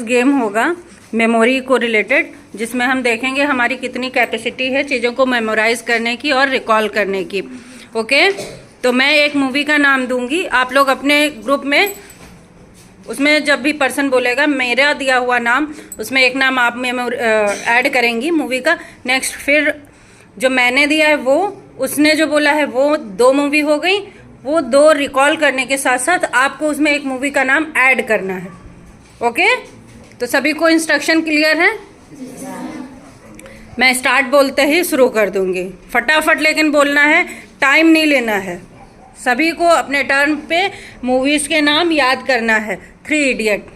Game होगा memory को related, जिसमें हम देखेंगे हमारी कितनी कैपेसिटी है चीज़ों को मेमोराइज करने की और रिकॉल करने की। ओके, तो मैं एक मूवी का नाम दूंगी, आप लोग अपने ग्रुप में उसमें जब भी पर्सन बोलेगा मेरा दिया हुआ नाम, उसमें एक नाम आप ऐड करेंगी मूवी का। नेक्स्ट फिर जो मैंने दिया है वो, उसने जो बोला है वो, 2 मूवी हो गई। वो 2 रिकॉल करने के साथ साथ आपको उसमें एक मूवी का नाम ऐड करना है। ओके, तो सभी को इंस्ट्रक्शन क्लियर है? मैं स्टार्ट बोलते ही शुरू कर दूंगी, फटाफट लेकिन बोलना है, टाइम नहीं लेना है। सभी को अपने टर्न पे मूवीज के नाम याद करना है। 3 idiot,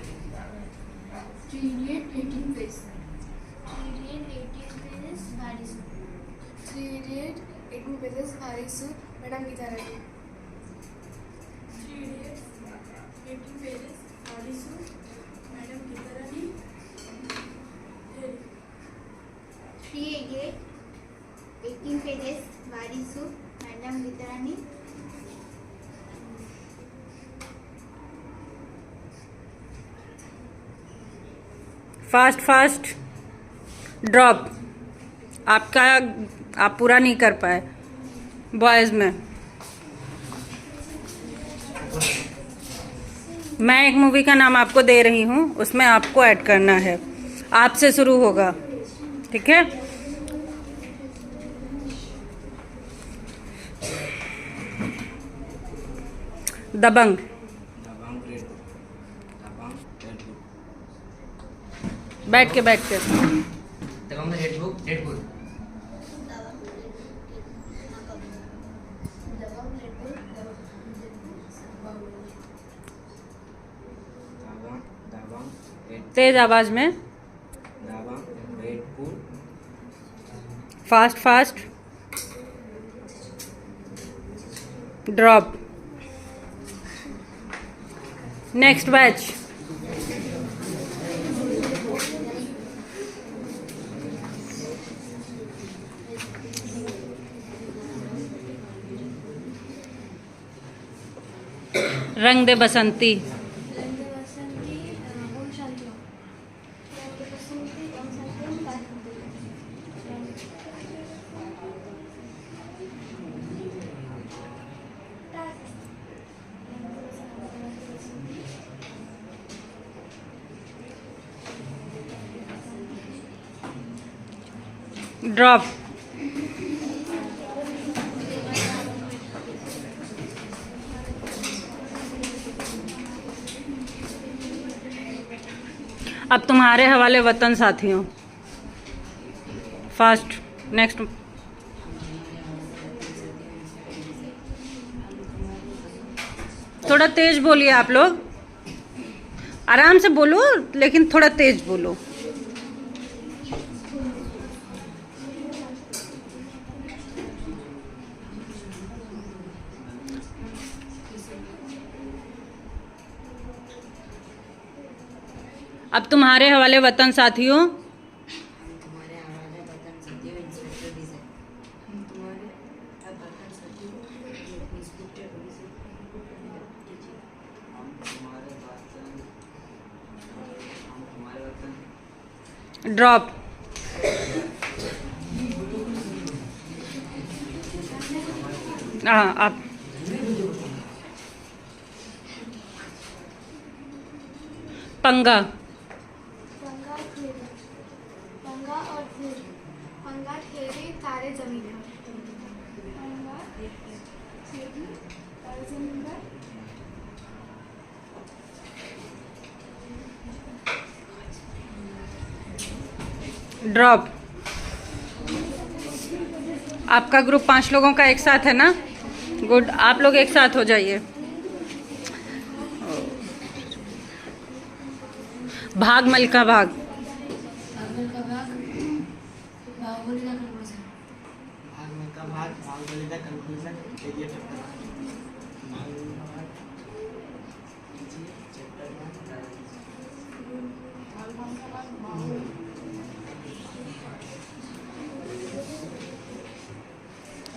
madam Geeta Rani. Fast fast drop. आपका आप पूरा नहीं कर पाए बॉयज में। मैं एक मूवी का नाम आपको दे रही हूँ, उसमें आपको ऐड करना है। आपसे शुरू होगा, ठीक है? दबंग, बैठ के दबंग रेड बुल। तेज आवाज में, fast fast drop. Next batch. रंग दे बसंती, ड्रॉप। अब तुम्हारे हवाले वतन साथियों, फास्ट। नेक्स्ट, थोड़ा तेज बोलिए आप लोग, आराम से बोलो लेकिन थोड़ा तेज बोलो। अब तुम्हारे हवाले वतन साथियों, ड्रॉप। हाँ, आप पंगा, पंगा और फिर पंगा खेले तारे जमीन पर। पंगा खेले तारे जमीन पर। ड्रॉप। आपका ग्रुप 5 लोगों का एक साथ है ना? गुड, आप लोग एक साथ हो जाइए। भाग मलका भाग,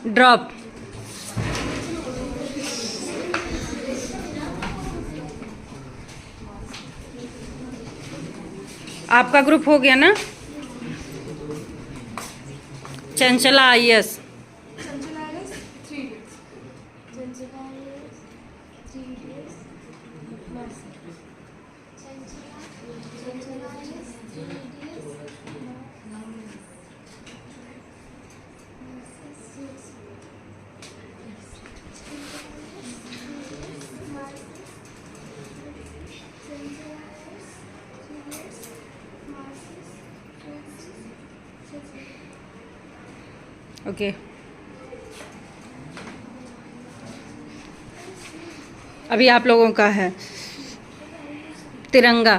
ड्रॉप। आपका ग्रुप हो गया ना? Chanchala IS, Chanchala IS, 3 Idiots. Chanchala IS, 3 Idiots, Mercy. Chanchala IS, 3 Idiots, okay. अभी आप लोगों का है तिरंगा,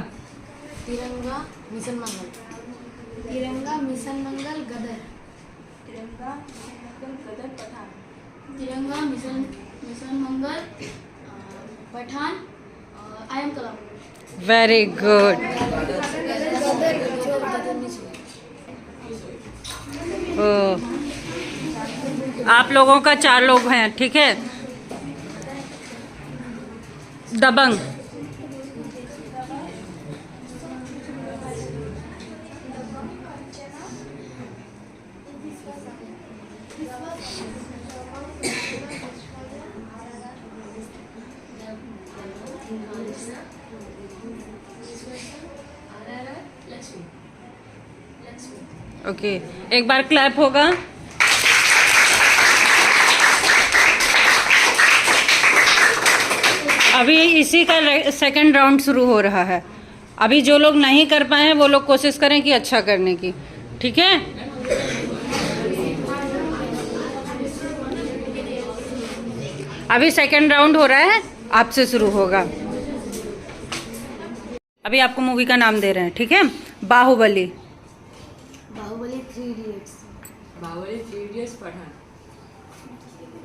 तिरंगा मिशन मंगल, तिरंगा मिशन मंगल गदर, तिरंगा mission Mangal Gadar Pathaan, Tiranga mission mission Mangal Pathaan, I am Kalam. Very good. आप लोगों का 4 लोग हैं, ठीक है। दबंग, ओके। एक बार क्लैप होगा। अभी इसी का सेकंड राउंड शुरू हो रहा है। अभी जो लोग नहीं कर पाए हैं वो लोग कोशिश करें कि अच्छा करने की, ठीक है। अभी सेकंड राउंड हो रहा है, आपसे शुरू होगा। अभी आपको मूवी का नाम दे रहे हैं, ठीक है। Baahubali, Baahubali 3 Idiots, Baahubali 3 Idiots Pathaan,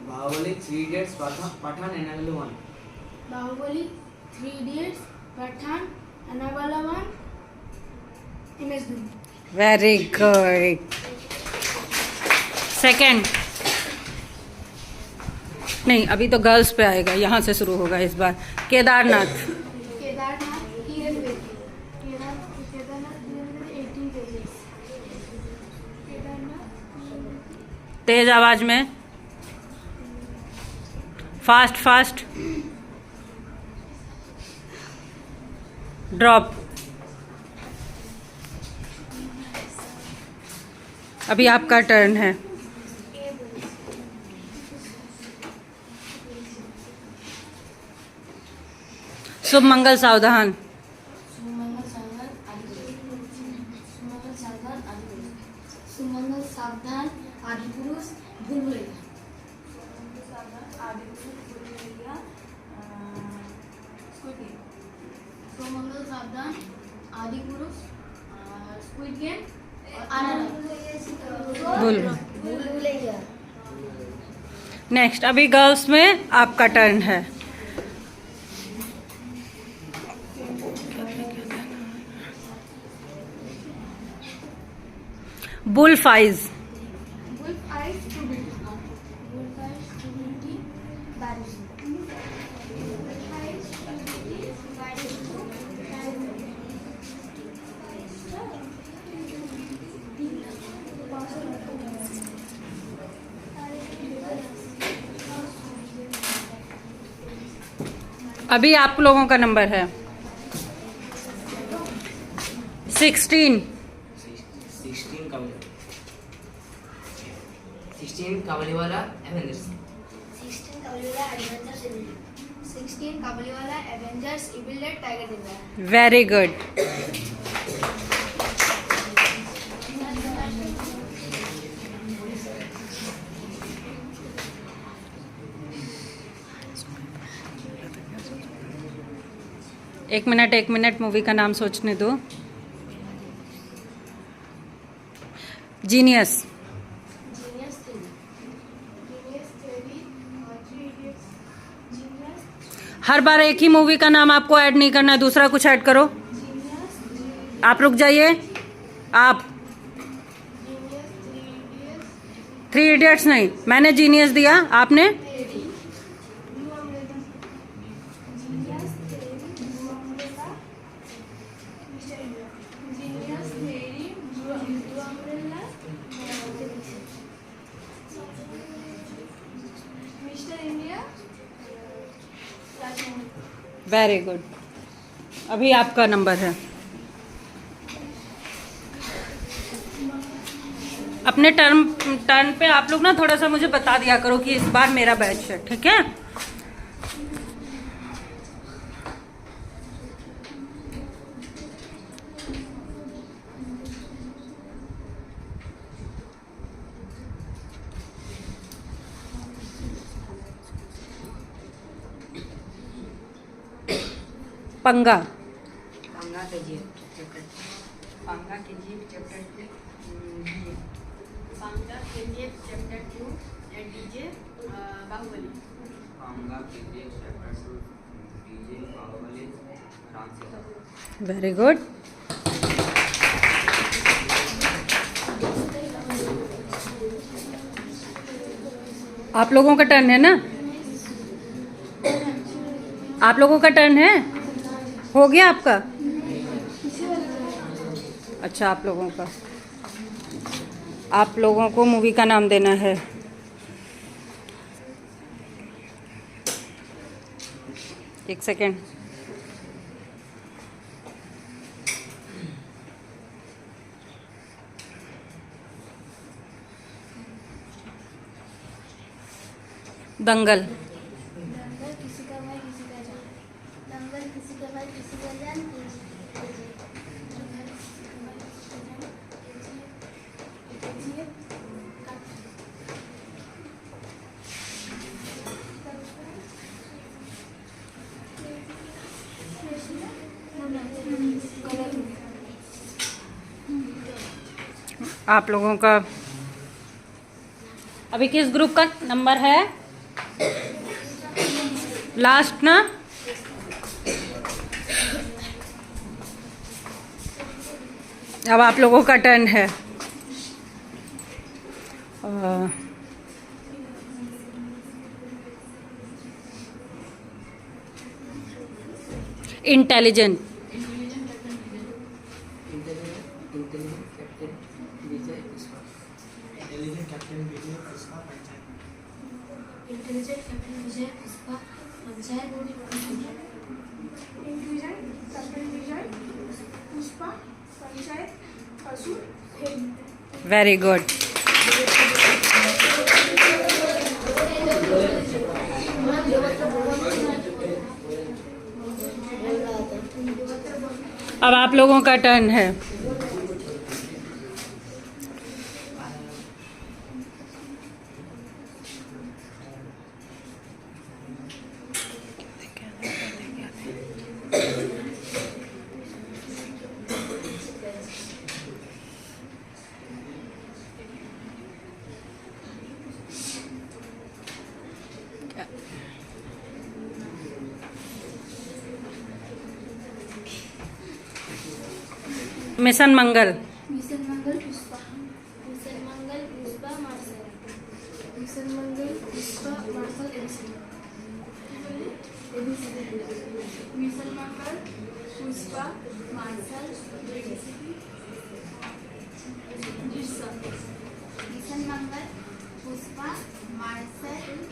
Baahubali 3 Idiots Pathaan Annabelle 1, Baahubali 3 Idiots, Pathaan, Annabelle 1, MS Dhoni. Very good. Second नहीं, अभी तो गर्ल्स पे आएगा, यहाँ से शुरू होगा इस बार। केदारनाथ, केदारनाथ किरण बेदी, केदारनाथ 18 pages, केदारनाथ तेज आवाज में, फास्ट फास्ट, ड्रॉप। अभी आपका टर्न है। शुभ मंगल सावधान, सुमंगल सावधान आदिपुरुष, सुमंगल सावधान आदिपुरुष, सुमंगल सावधान आदिपुरुष भूलभुलैया, सुमंगल सावधान आदिपुरुष भूलभुलैया, स्क्विड गेम, सुमंगल सावधान आदिपुरुष स्क्विड गेम और आनंद भूलभुलैया। नेक्स्ट अभी गर्ल्स में आपका टर्न है। बुल फाइज, Wolf eyes to beauty, wolf eyes to beauty, Paris, wolf eyes to beauty, Paris, अभी आप लोगों का नंबर है 16। 16 Kabuliwala Avengers, 16 Kabuliwala Avengers evil dead tiger Zinda. Very good. एक मिनट मूवी का नाम सोचने दो। Genius, genius theory, genius theory और 3 इडियट्स, जीनियस, हर बार एक ही मूवी का नाम आपको ऐड नहीं करना है, दूसरा कुछ ऐड करो। जीनियस, आप रुक जाइए। आप जीनियस 3 इडियट्स, 3 इडियट्स नहीं, मैंने जीनियस दिया, आपने blue umbrella, genius theory, blue umbrella, mister India, genius दो umbrella mister India Rajmohan. Very good. अभी आपका नंबर है। अपने टर्न पे आप लोग ना थोड़ा सा मुझे बता दिया करो कि इस बार मेरा बैच है, ठीक है? Panga. Panga KGF chapter Panga KGF chapter 2 Panga KGF chapter 2 DJ Baahubali Panga KGF chapter 2 DJ Baahubali Ram Sita. Very good. आप लोगों का टर्न है ना? आप लोगों का टर्न है? हो गया आपका? अच्छा, आप लोगों को मूवी का नाम देना है। एक सेकेंड। दंगल। दंगल किसी का भाई किसी का जान। दंगल किसी का भाई किसी का जान। आप लोगों का अभी किस ग्रुप का नंबर है? लास्ट ना? अब आप लोगों का टर्न है। इंटेलिजेंट। इंटेलिजेंट कैप्टन विजय पुष्पा। इंटेलिजेंट कैप्टन विजय पुष्पा पंचायत। इंटेलिजेंट कैप्टन विजय पुष्पा पंचायत। इंटेलिजेंट कैप्टन विजय पुष्पा पंचायत असुर। Very good. अब आप लोगों का टर्न है। मिशन मंगल। मिशन मंगल पुष्पा। मिशन मंगल पुष्पा मार्शल। मिशन मंगल पुष्पा मार्शल एडिसन। मिशन मंगल पुष्पा मार्शल मिशन मंगल पुष्पा मार्शल एडिसन।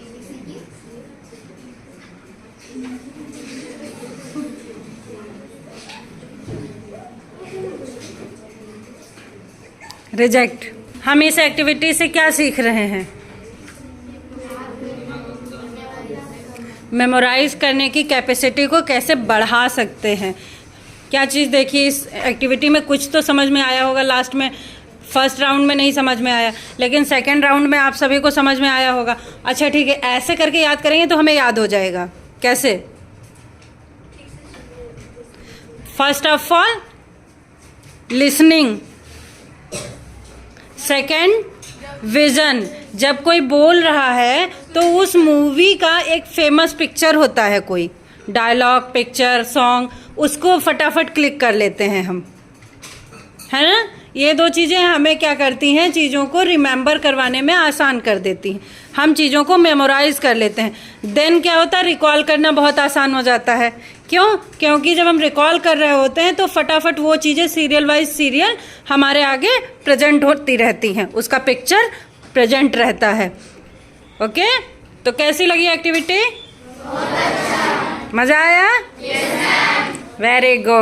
रिजेक्ट। हम इस एक्टिविटी से क्या सीख रहे हैं? मेमोराइज करने की कैपेसिटी को कैसे बढ़ा सकते हैं। क्या चीज़ देखिए, इस एक्टिविटी में कुछ तो समझ में आया होगा। लास्ट में फर्स्ट राउंड में नहीं समझ में आया, लेकिन सेकंड राउंड में आप सभी को समझ में आया होगा। अच्छा ठीक है, ऐसे करके याद करेंगे तो हमें याद हो जाएगा। कैसे? First of all listening, second vision. जब कोई बोल रहा है तो उस मूवी का एक फेमस पिक्चर होता है, कोई डायलॉग, पिक्चर, सॉन्ग, उसको फटाफट क्लिक कर लेते हैं हम, है ना? ये दो चीज़ें हमें क्या करती हैं, चीज़ों को रिमेंबर करवाने में आसान कर देती हैं। हम चीज़ों को मेमोराइज कर लेते हैं। देन क्या होता है, रिकॉल करना बहुत आसान हो जाता है क्यों? क्योंकि जब हम रिकॉल कर रहे होते हैं तो फटाफट वो चीज़ें सीरियल वाइज सीरियल हमारे आगे प्रेजेंट होती रहती हैं, उसका पिक्चर प्रेजेंट रहता है। ओके, तो कैसी लगी एक्टिविटी? मज़ा आया? Very good.